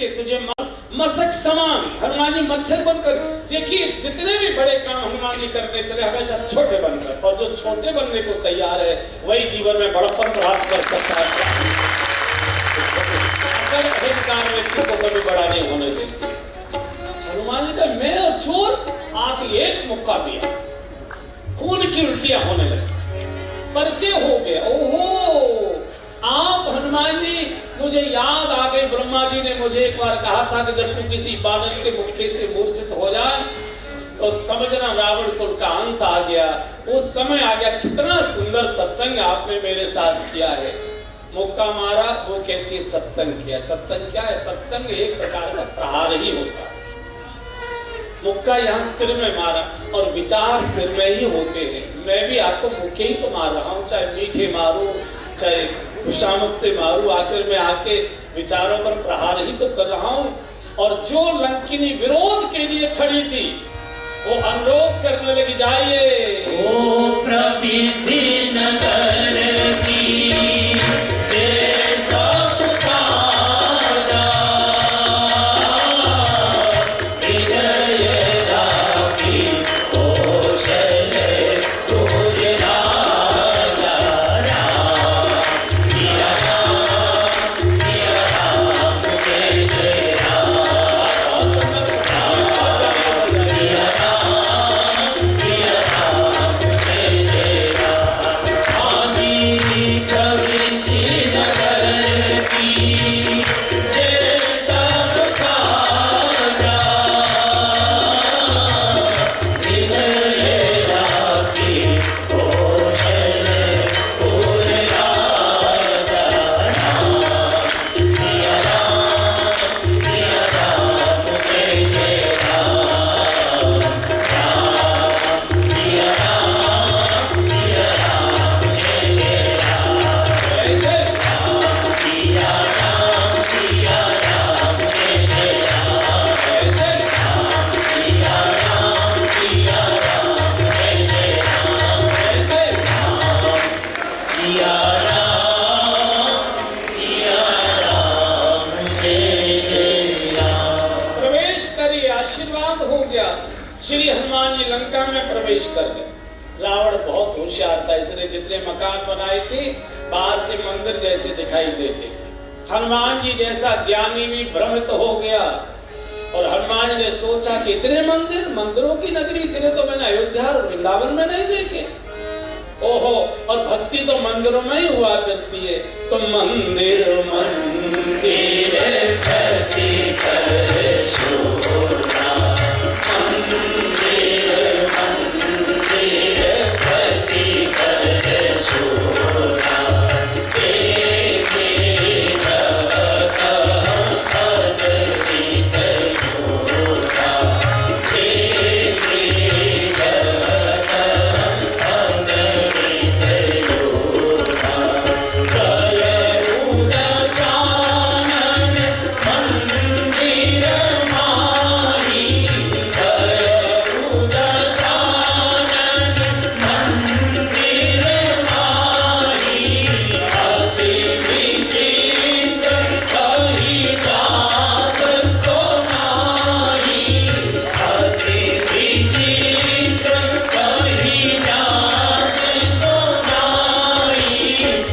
के तुझे मशक समान। हनुमान जी मच्छर बनकर, देखिए जितने भी बड़े काम हनुमान जी करने चले हमेशा छोटे बनकर, और जो छोटे बनने को तैयार है वही जीवन में बड़प्पन प्राप्त कर सकता है। अगर अहंकार व्यक्ति को कभी बड़ा नहीं होने देते। हनुमान जी का मैं और चोर आती एक मुक्का दिया, खून की उल्टियां होने लगी, परिचय हो गया। ओहो आप हनुमान जी, मुझे याद आ गई, ब्रह्मा जी ने मुझे एक बार कहा था कि जब तू किसी बानर के मुक्के से मूर्छित हो जाए तो समझना रावण कुल का अंत आ गया। उस समय आ गया। कितना सुंदर सत्संग आपने मेरे साथ किया है। मुक्का मारा, वो कहती है सत्संग किया। सत्संग क्या है? सत्संग एक प्रकार का प्रहार ही होता है। मुक्का यहाँ सिर में मारा और विचार सिर में ही होते हैं। मैं भी आपको मुक्के ही तो मार रहा हूँ, चाहे मीठे मारूं चाहे खुशामद से मारूं, आखिर में आके विचारों पर प्रहार ही तो कर रहा हूँ। और जो लंकिनी विरोध के लिए खड़ी थी वो अनुरोध करने लगी, जाइए ओ प्रविसी नगर की श्री हनुमान जी लंका में प्रवेश कर गए। रावण बहुत होशियार था, इसने जितने मकान बनाए थे बाहर से मंदिर जैसे दिखाई देते थे। हनुमान जी जैसा ज्ञानी भी भ्रमित हो गया और हनुमान जी ने सोचा कि इतने मंदिर, मंदिरों की नगरी, इतने तो मैंने अयोध्या और वृंदावन में नहीं देखे। ओहो, और भक्ति तो मंदिरों में ही हुआ करती है। तो मंदिर मंदिर भक्ति कर शोभा, मंदिर मंदिर भक्ति कर शोभा, देखे जगत अद्भुत योगा, देखे जगत अद्भुत योगा, जय उदशानन मंदिर माही, जय उदशानन मंदिर माही, अति विचित्र कही जात सोनाही, अति विचित्र कही जात सोनाही,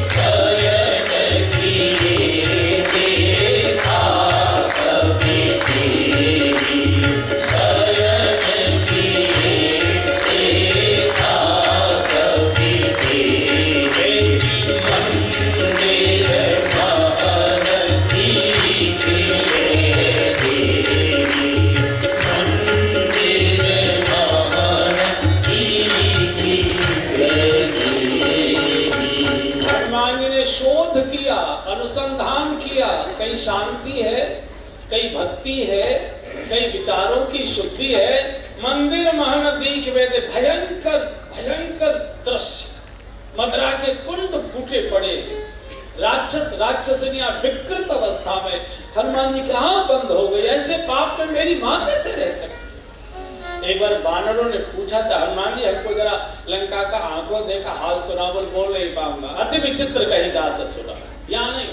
शयन किए देखा कभी तेरी, शयन किए देखा कभी तेरे, मंदिर भवन दीखे देवी, मंदिर भवन दीखे देवी। हनुमान जी ने शोध किया, अनुसंधान किया, कहीं शांति है, कहीं भक्ति है, कहीं विचारों की शुद्धि है। मंदिर महन दीख वेद, भयंकर भयंकर दृश्य, मदरा के कुंड फूटे पड़े हैं, राक्षस राक्षसनियां विकृत अवस्था में। हनुमान जी की आंख बंद हो गई, ऐसे पाप में मेरी माँ कैसे रह सकती। एक बार बानरों ने पूछा था, हनुमान जी हमको जरा लंका का आंखों देखा हाल सुना, बोल नहीं पाऊंगा, अति विचित्र कहीं जात सुना, यहाँ नहीं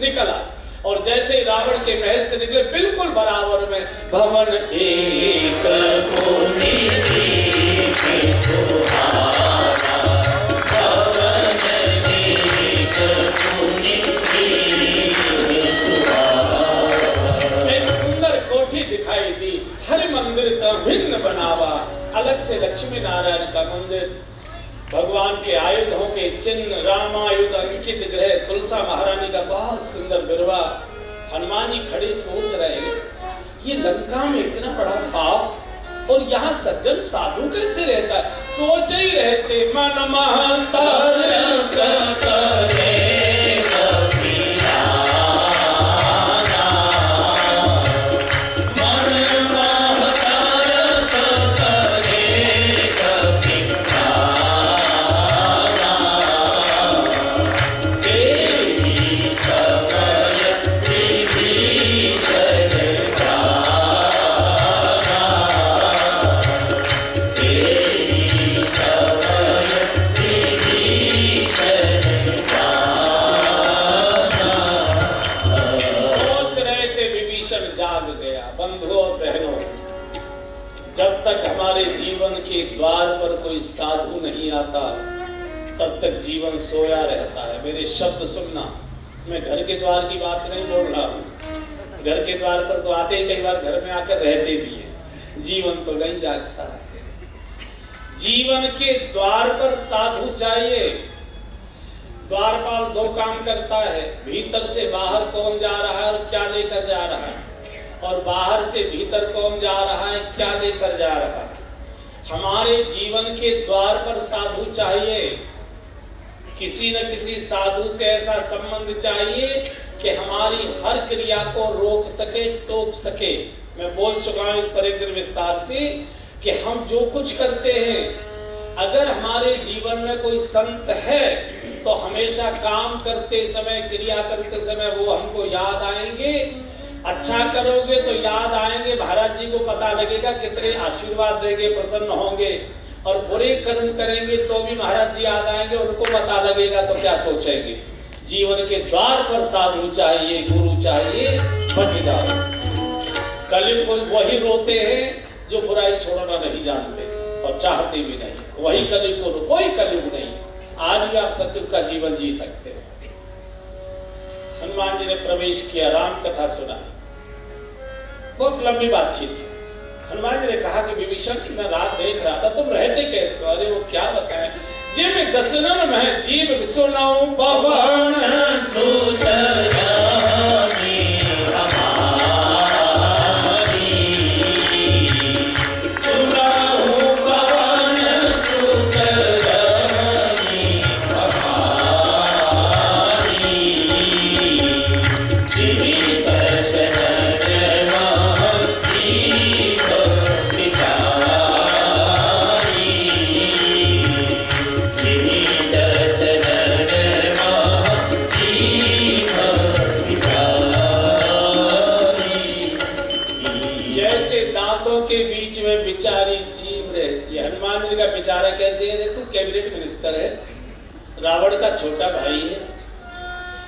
निकल आ। और जैसे ही रावण के महल से निकले बिल्कुल बराबर में भवन एक कोटि दीप सुहाना, भवन एक कोटि दीप सुहाना। एक सुंदर कोठी दिखाई दी, हर मंदिर तो भिन्न बनावा, अलग से लक्ष्मी नारायण का मंदिर, भगवान के आयुधों के चिन्ह, रामायुध अंकित ग्रह, तुलसा महारानी का बहुत सुंदर बिरवा। हनुमान जी खड़े सोच रहे, ये लंका में इतना बड़ा पाप और यहाँ सज्जन साधु कैसे रहता है। सोच ही रहते मन महंतर करे हमारे जीवन के द्वार पर कोई साधु नहीं आता तब तक जीवन सोया रहता है। मेरे शब्द सुनना, मैं घर के द्वार की बात नहीं बोल रहा हूँ। घर के द्वार पर तो आते ही कई बार घर में आकर रहते भी हैं, जीवन तो नहीं जागता है। जीवन के द्वार पर साधु चाहिए। द्वारपाल दो काम करता है, भीतर से बाहर कौन जा रहा है और क्या लेकर जा रहा है, और बाहर से भीतर कौन जा रहा है क्या लेकर जा रहा है। हमारे जीवन के द्वार पर साधु चाहिए। किसी न किसी साधु से ऐसा संबंध चाहिए कि हमारी हर क्रिया को रोक सके, टोक सके। मैं बोल चुका हूं इस पर एक दिन विस्तार से कि हम जो कुछ करते हैं, अगर हमारे जीवन में कोई संत है तो हमेशा काम करते समय, क्रिया करते समय वो हमको याद आएंगे। अच्छा करोगे तो याद आएंगे, महाराज जी को पता लगेगा कितने आशीर्वाद देंगे, प्रसन्न होंगे। और बुरे कर्म करेंगे तो भी महाराज जी याद आएंगे, उनको पता लगेगा तो क्या सोचेंगे। जीवन के द्वार पर साधु चाहिए, गुरु चाहिए, बच जाओ। कलयुग को वही रोते हैं जो बुराई छोड़ना नहीं जानते और चाहते भी नहीं। वही कलयुग को, कोई कलयुग नहीं। आज भी आप सतयुग का जीवन जी सकते हैं। हनुमान जी ने प्रवेश किया, राम कथा सुनाई, बहुत लंबी बातचीत थी। हनुमान जी ने कहा कि विभीषण की मैं रात देख रहा था, तुम रहते कैसे? अरे वो क्या बताएं, जिम दसनन में जीव सुनाऊं पवन सुतरामी बेचारा कैसे है? तू कैबिनेट मिनिस्टर है, रावण का छोटा भाई है,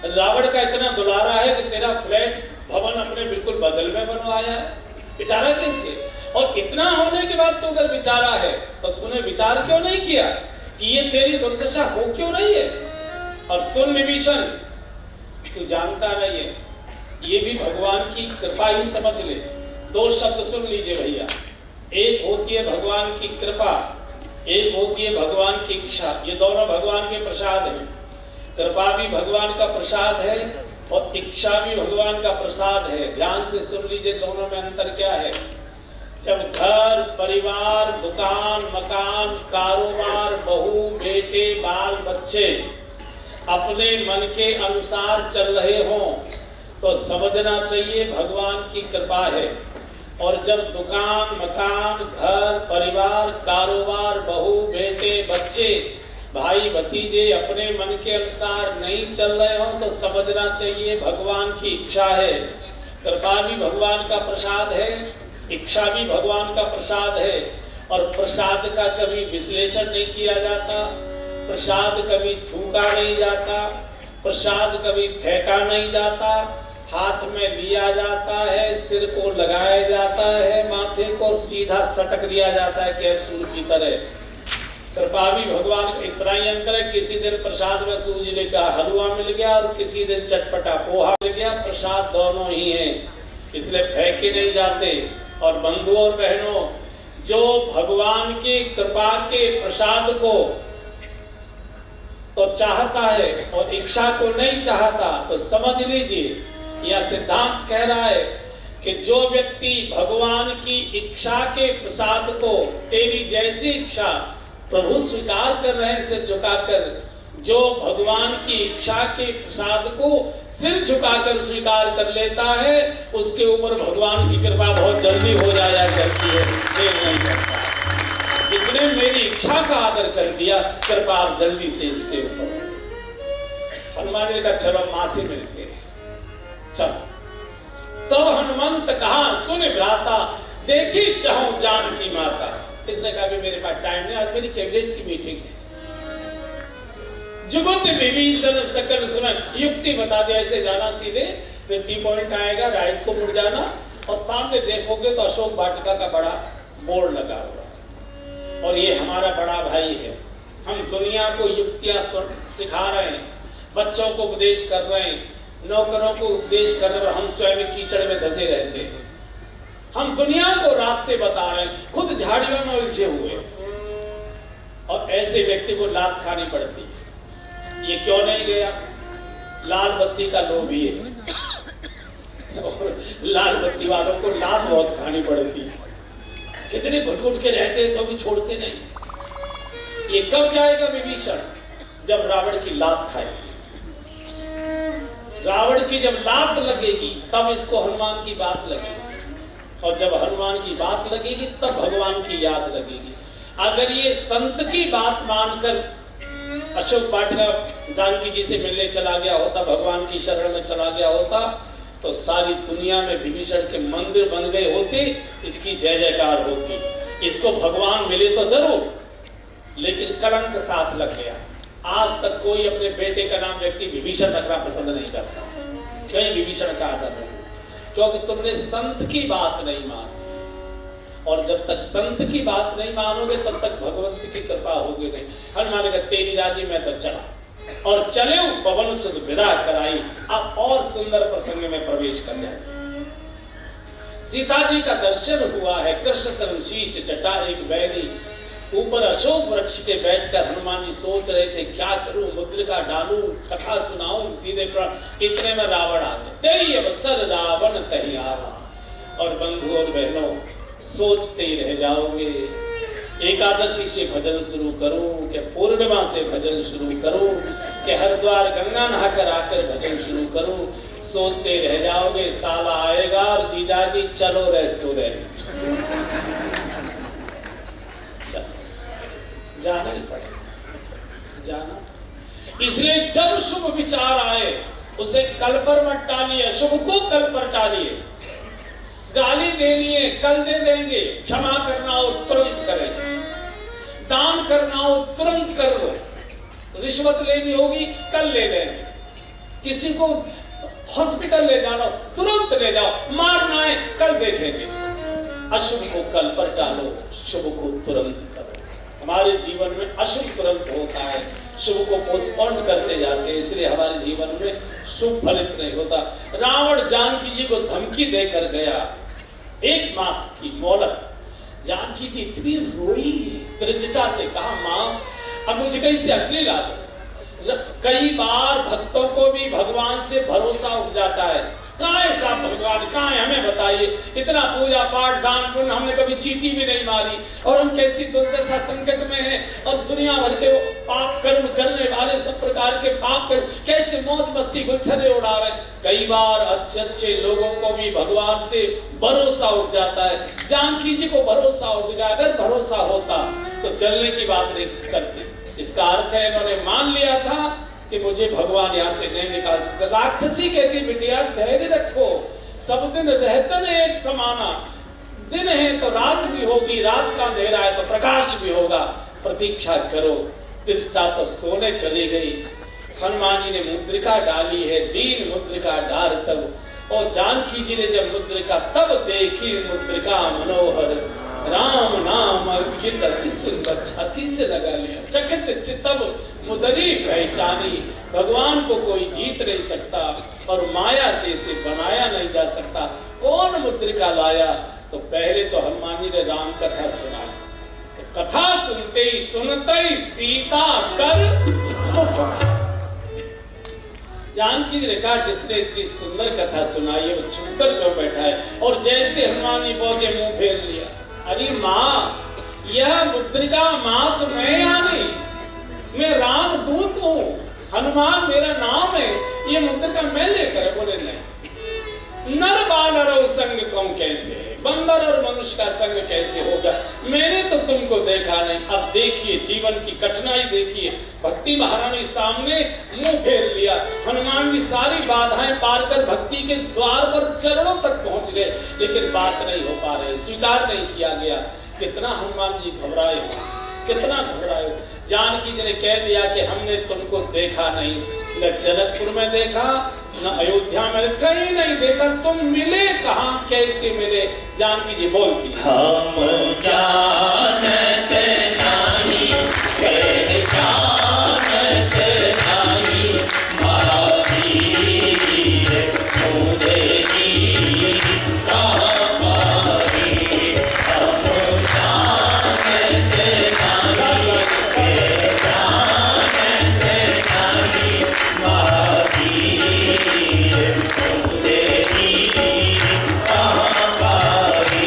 रावण का इतना दुलारा है कि तेरा फ्लैट भवन अपने बिल्कुल बगल में बनवाया है। बेचारा कैसे? और इतना होने के बाद तो अगर बेचारा है तो तूने विचार क्यों नहीं किया कि ये तेरी दुर्दशा हो क्यों रही है? और सुन विभीषण, तू जानता नहीं है, ये भी भगवान की कृपा ही समझ ले। दो शब्द सुन लीजिए भैया, एक होती है भगवान की कृपा, एक होती है भगवान की इच्छा। ये दोनों भगवान के प्रसाद हैं। कृपा भी भगवान का प्रसाद है और इच्छा भी भगवान का प्रसाद है। ध्यान से सुन लीजिए, दोनों में अंतर क्या है। जब घर परिवार, दुकान, मकान, कारोबार, बहू बेटे, बाल बच्चे अपने मन के अनुसार चल रहे हों तो समझना चाहिए भगवान की कृपा है। और जब दुकान, मकान, घर परिवार, कारोबार, बहू बेटे, बच्चे, भाई भतीजे अपने मन के अनुसार नहीं चल रहे हो तो समझना चाहिए भगवान की इच्छा है। कृपा भी भगवान का प्रसाद है, इच्छा भी भगवान का प्रसाद है। और प्रसाद का कभी विश्लेषण नहीं किया जाता, प्रसाद कभी थूका नहीं जाता, प्रसाद कभी फेंका नहीं जाता, हाथ में लिया जाता है, सिर को लगाया जाता है, माथे को सीधा सटक दिया जाता है कैप्सूल की तरह। कृपा भी भगवान का इतना ही अंतर है, किसी दिन प्रसाद में सूजने का हलवा मिल गया और किसी दिन चटपटा पोहा मिल गया, प्रसाद दोनों ही हैं, इसलिए फेंके नहीं जाते। और बंधुओं और बहनों, जो भगवान की कृपा के प्रसाद को तो चाहता है और इच्छा को नहीं चाहता, तो समझ लीजिए यह सिद्धांत कह रहा है कि जो व्यक्ति भगवान की इच्छा के प्रसाद को, तेरी जैसी इच्छा प्रभु स्वीकार कर रहे हैं सिर झुकाकर, जो भगवान की इच्छा के प्रसाद को सिर झुकाकर स्वीकार कर लेता है, उसके ऊपर भगवान की कृपा बहुत जल्दी हो जाया करती है, देर नहीं करता। जिसने मेरी इच्छा का आदर कर दिया, कृपा आप जल्दी से इसके ऊपर। हनुमान जी का चलो मां से मिलते हैं, चलो। तब हनुमंत कहा सुन भ्राता, देखी चाहूं जानकी माता। इसने कहा भी मेरे पास टाइम नहीं, आज मेरी कैबिनेट की मीटिंग है। जुगत विभीषण सकल सुन, युक्ति बता दिया, ऐसे जाना सीधे, फिर टी पॉइंट आएगा, राइट को मुड़ जाना और सामने देखोगे तो अशोक वाटिका का बड़ा बोर्ड लगा हुआ, और ये हमारा बड़ा भाई है। हम दुनिया को युक्तियां सिखा रहे हैं, बच्चों को उपदेश कर रहे हैं, नौकरों को उपदेश कर रहे हैं, और हम स्वयं कीचड़ में धसे रहते हैं। हम दुनिया को रास्ते बता रहे हैं, खुद झाड़ियों में उलझे हुए, और ऐसे व्यक्ति को लात खानी पड़ती है। ये क्यों नहीं गया? लाल बत्ती का लोभी है, और लाल बत्ती वालों को लात बहुत खानी पड़ती है। कितने घुट-घुट के रहते हैं तो भी छोड़ते नहीं। ये कब जाएगा विभीषण? जब रावण की लात खाएगी। रावण की जब लात लगेगी तब इसको हनुमान की बात लगेगी, और जब हनुमान की बात लगेगी तब भगवान की याद लगेगी। अगर ये संत की बात मानकर अशोक वाटिका जानकी जी से मिलने चला गया होता, भगवान की शरण में चला गया होता, तो सारी दुनिया में विभीषण के मंदिर बन गए होते, इसकी जय जयकार होती। इसको भगवान मिले तो जरूर, लेकिन कलंक साथ लग गया। आज तक कोई अपने बेटे का नाम व्यक्ति विभीषण रखना पसंद नहीं करता, कहीं विभीषण का आदर नहीं, क्योंकि तुमने संत की बात नहीं मानी, और जब तक संत की बात नहीं मानोगे तब तक भगवंत की कृपा होगी नहीं। हनुमान का तेरी राजी मैं तो चला, और चले पवन सुध विदा कराई। अब और सुंदर प्रसंग में प्रवेश कर जाए। सीता जी का दर्शन हुआ है, कृष्ण तरण शीश जटा एक बैरी, ऊपर अशोक वृक्ष के बैठकर हनुमान जी सोच रहे थे क्या करूं, मुद्रिका डालूं, कथा सुनाऊं, सीधे पर इतने में रावण आ गए। तेई अवसर रावण तही आवा। और बंधु और बहनों, सोचते ही रह जाओगे, एकादशी से भजन शुरू करूं कि पूर्णिमा से भजन शुरू करूं कि हरिद्वार गंगा नहाकर आकर भजन शुरू करूं, सोचते रह जाओगे। साला आएगा और जीजाजी चलो रेस्टोरेंट, जाना ही पड़ेगा, जाना। इसलिए जब शुभ विचार आए उसे कल पर मत टालिए, शुभ को कल पर टालिए। गाली देनी है कल दे देंगे, क्षमा करना हो तुरंत करेंगे, दान करना हो तुरंत कर दो, रिश्वत लेनी होगी कल ले लेंगे, किसी को हॉस्पिटल ले जाना हो तुरंत ले जाओ, मारना है कल देखेंगे। अशुभ को कल पर टालो, शुभ को तुरंत करो। हमारे जीवन में अशुभ तुरंत होता है, शुभ को पोस्टपोन करते जाते हैं, इसलिए हमारे जीवन में शुभ फलित नहीं होता। रावण जानकी जी को धमकी देकर गया, 1 मास की मोहलत। जानकी जी इतनी रोई, त्रिजटा से कहा मां अब मुझे कहीं से अग्नि ला दो। कई बार भक्तों को भी भगवान से भरोसा उठ जाता है, कहाँ है साहब भगवान, कहाँ है हमें बताइए, इतना पूजा पाठ दान पुण्य हमने कभी चीटी भी नहीं मारी, और हम कैसी दुर्दशा संकट में हैं, और दुनिया भर के पाप कर्म करने वाले सब प्रकार के पाप कर्म कैसे मौज मस्ती गुलछरे उड़ा रहे। कई बार अच्छे अच्छे लोगों को भी भगवान से भरोसा उठ जाता है। जानकी जी को भरोसा उठ गया, अगर भरोसा होता तो चलने की बात नहीं करती। इसका अर्थ है इन्होंने मान लिया था कि मुझे भगवान यहाँ से नहीं निकाल सकता। राक्षसी कहती बिटिया धैर्य रखो, सब दिन रहतन एक समाना, दिन है तो रात भी होगी, रात का अंधेरा है तो प्रकाश भी होगा, प्रतीक्षा करो। तिस्ता तो सोने चली गई। हनुमान जी ने मुद्रिका डाली है, दीन मुद्रिका डार तब और जानकी जी ने जब मुद्रिका तब देखी मुद्रिका मनोहर, राम नाम अंकित अति सुंदर, छाती से लगा लिया। चकित चितब मुदरी पहचानी, भगवान को कोई जीत नहीं सकता और माया से इसे बनाया नहीं जा सकता। कौन मुद्रिका लाया? तो पहले तो हनुमान जी ने राम कथा सुना, तो कथा सुनते ही सीता कर मुख। जानकी जी ने कहा जिसने इतनी सुंदर कथा सुनाई है वो चुपकर क्यों बैठा है? और जैसे हनुमान जी पहुंचे मुंह फेर लिया। अरे माँ, यह मुद्रिका माँ तो मैं यहाँ नहीं, मैं राम दूत हूँ, हनुमान मेरा नाम है, ये मुद्रिका मैं लेकर। बोले नहीं, नर बानर और संग कौन कैसे है, बंदर और मनुष्य का संग कैसे होगा? मैंने तो तुमको देखा नहीं। अब देखिए जीवन की कठिनाई देखिए। भक्ति महारानी सामने मुंह फेर लिया। हनुमान जी सारी बाधाएं पार कर भक्ति के द्वार पर चरणों तक पहुंच गए, लेकिन बात नहीं हो पा रही, स्वीकार नहीं किया गया। कितना हनुमान जी घबराए, कितना घबराए। जानकी जी ने कह दिया कि हमने तुमको देखा नहीं, न जनकपुर में देखा, न अयोध्या में, कहीं नहीं देखा। तुम मिले कहाँ, कैसे मिले? जानकी जी बोलती, हम जानत नाही पहचानत नाही, महावीर मुदरी कहाँ पाई। हम जानत नाही पहचानत नाही, महावीर मुदरी कहाँ पाई।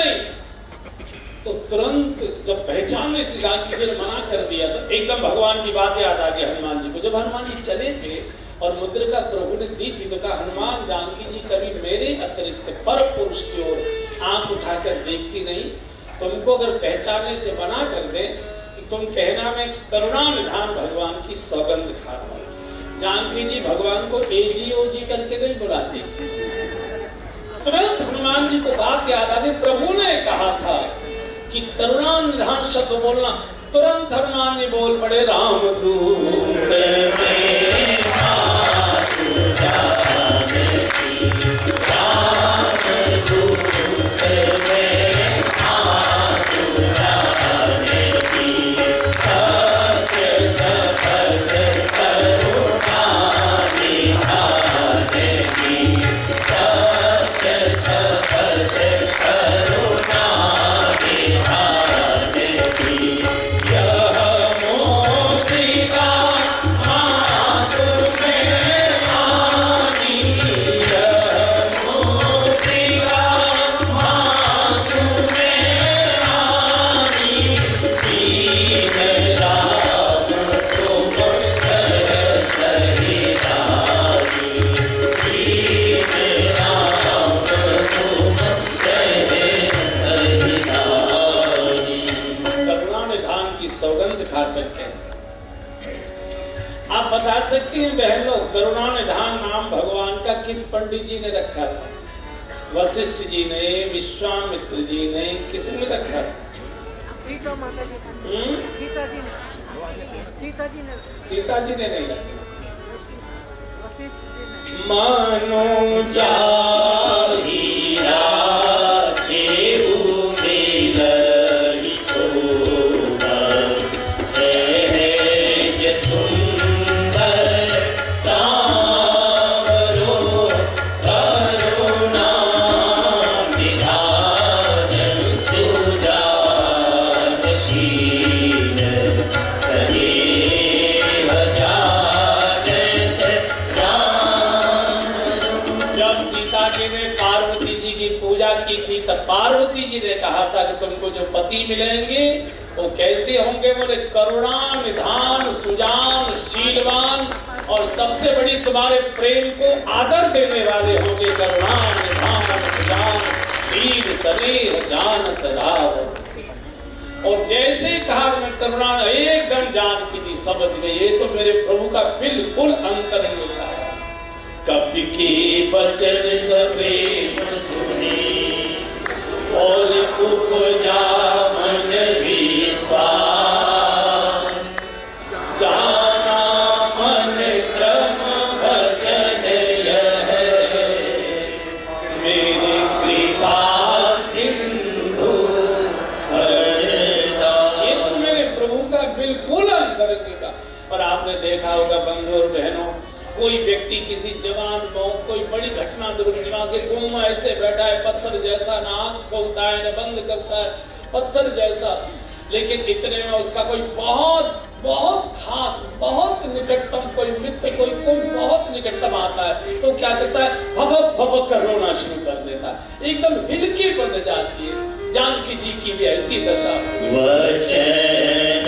नहीं। तो तुरंत जब पहचानने से जानकी जी ने मना कर दिया तो एकदम भगवान की बात याद आ गई हनुमान जी को। जब हनुमान जी चले थे और मुद्रिका प्रभु ने दी थी तो कहा, हनुमान, जानकी जी कभी मेरे अतिरिक्त पर पुरुष की ओर आंख उठाकर देखती नहीं। तुमको अगर पहचानने से मना कर दे तो तुम कहना मैं करुणा निधान भगवान की सौगंध खा रहा हूं। जानकी जी भगवान को एजी ओजी करके नहीं बुलाती थी। तुरंत हनुमान जी को बात याद आ गई, प्रभु ने कहा था कि करुणा निधान शब्द बोलना। तुरंत हनुमान जी बोल पड़े, राम दूत में हाथ जानकी, राम दूत में हाथ जानकी, सत्य शपथ करुणा निधान की, सत्य शपथ करुणा निधान की, यह मोतिका हाथ में आनी, यह मोतिका हाथ में आनी, दीन राम तुम कर सहितानी, दीन राम तुम कर सहितानी। करुणा निधान की सौगंध खाकर कहते, आप बता सकती हैं बहन लोग, करुणा निधान नाम भगवान का किस पंडित जी ने रखा था? वशिष्ठ जी ने, विश्वामित्र जी ने, किसने रखा था? सीता माता जी ने, सीता जी ने, सीता जी ने नहीं रखा। वशिष्ठ जी ने। मानो चाहिया चेऊ मिलहि सोना, सहज सुंदर सांवरो, करुणा निधान सुजानशील, सनेह जानत राम। जब सीता जी ने पार्वती जी की पूजा की थी तब पार्वती जी ने कहा था कि तुमको जो पति मिलेंगे वो कैसे होंगे? बोले करुणा निधान सुजान शीलवान, और सबसे बड़ी तुम्हारे प्रेम को आदर देने वाले होंगे। करुणा निधान सुजान शील स्नेह जानत राम। और जैसे कहा मैं करुणा, एकदम जानकी जी समझ गई ये तो मेरे प्रभु का बिल्कुल अंतरंग था। कपि के बचन सप्रेम सुनी, और उपजा मन विश्वास, जाना मन क्रम वचन यह, मेरे कृपा सिंधु हरदा। ये तो मेरे प्रभु का बिल्कुल अंतरंग का। पर आपने देखा होगा बंधु और बहनों, कोई व्यक्ति किसी जवान मौत, कोई बड़ी घटना दुर्घटना से गुम ऐसे बैठा है पत्थर जैसा, ना आंख खोलता है ना बंद करता है, पत्थर जैसा, लेकिन इतने में उसका कोई बहुत बहुत खास, बहुत निकटतम कोई मित्र, कोई बहुत निकटतम आता है तो क्या करता है? भबक भबक कर रोना शुरू कर देता है, एकदम हिलकी बन जाती है। जानकी जी की भी ऐसी दशा। वचन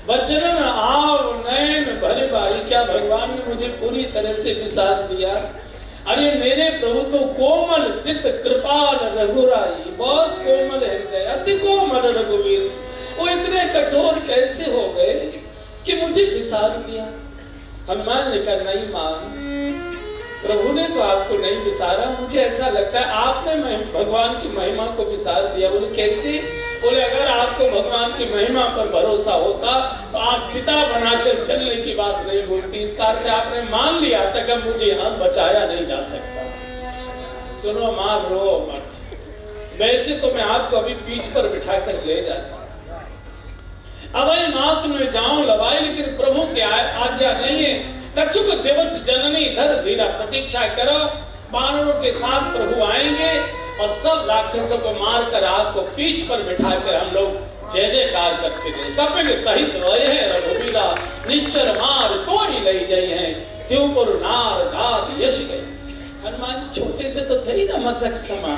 बचन आव नयन भरे बारी, क्या भगवान ने मुझे पूरी तरह से विसार दिया। अरे मेरे प्रभु तो कोमल चित कृपाल रघुराई, बहुत कोमल हृदय, अति कोमल रघुवीर, वो इतने कठोर कैसे हो गए कि मुझे विसार दिया। हनुमान ने कहा नहीं मां, प्रभु ने तो आपको नहीं विसारा, मुझे ऐसा लगता है आपने भगवान की महिमा को विसार दिया। बोले कैसे? बोले अगर आपको भगवान की महिमा पर भरोसा होता तो आप चिता बनाकर चलने की बात नहीं बोलती। इसका अर्थ आपने मान लिया था कि मुझे यहाँ बचाया नहीं जा सकता। सुनो मां, रो मत, वैसे तो मैं आपको अभी पीठ पर बिठा कर ले जाता, अब मात में जाऊं लवाई, लेकिन प्रभु की आज्ञा नहीं है। कछुक दिवस जननी धर धीरा प्रतीक्षा करो, वानरों के साथ प्रभु आएंगे और सब राक्षसों को मारकर आपको पीठ पर बिठाकर हम लोग जय जयकार करते रहे। कपिल सहित रोए हैं रघुबीरा, निश्चर मार तो ही ले जाई हैं, त्योपुर नार गाद यश गए। हनुमान जी छोटे से तो थे ही ना, मसक समा,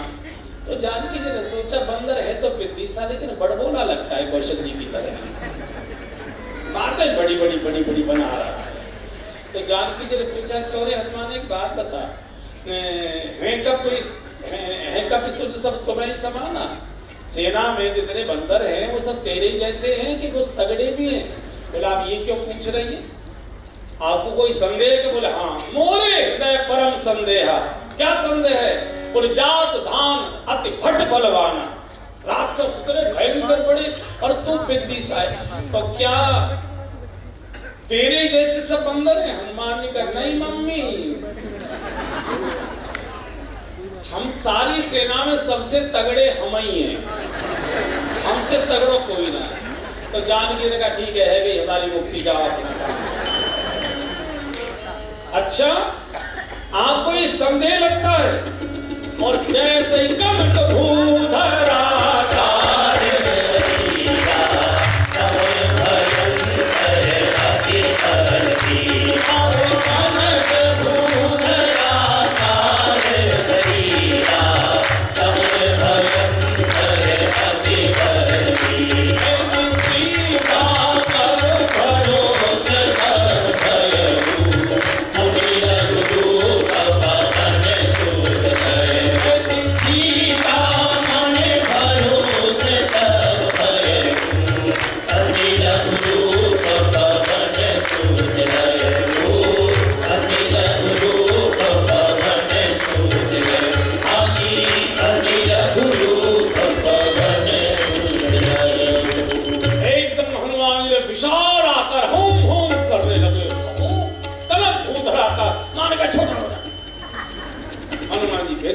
तो जानकी जी ने सोचा बंदर है तो पिद्दी सा, लेकिन बड़बोला लगता है कौशल जी की तरह, बातें बड़ी बड़ी बना रहा है। तो जानकी जी ने पूछा क्यों रे हनुमान, एक बात बता, है कपि सुध सब तुम्हें समाना, सेना में जितने बंदर हैं वो सब तेरे जैसे हैं कि कुछ तगड़े भी हैं? बोला आप ये क्यों पूछ रही हैं, आपको कोई संदेह है? बोले हाँ, मोरे हृदय परम संदेह। क्या संदेह है? बोले जात धान अति भट बलवाना, राक्षस उतरे भयंकर बड़े और तू पिद्दी सा है, तो क्या तेरे जैसे सब बंदर हैं? हनुमान जी का नहीं मम्मी, हम सारी सेना में सबसे तगड़े हम ही हैं, हमसे तगड़ो कोई ना। तो जानकी ने कहा ठीक है गई हमारी मुक्ति, जाओ अपना काम। अच्छा आपको ये संदेह लगता है? और जैसे कनक भूधरा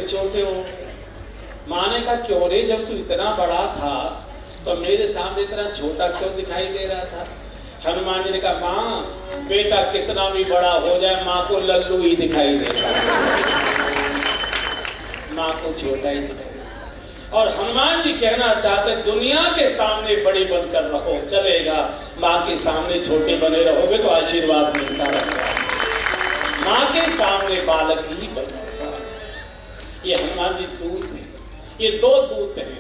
छोटे हो। माने का क्यों रे, जब तू इतना बड़ा था तो मेरे सामने इतना छोटा क्यों दिखाई दे रहा था? हनुमान जी ने कहा माँ, बेटा कितना भी बड़ा हो जाए माँ को लल्लू ही दिखाई देता, माँ को छोटा ही दिखाई देता। और हनुमान जी कहना चाहते दुनिया के सामने बड़े बनकर रहो चलेगा, माँ के सामने छोटे बने रहोगे तो आशीर्वाद मिलता रहेगा, माँ के सामने बालक ही बनेगा। ये हनुमान जी दूत हैं, ये दो दूत हैं।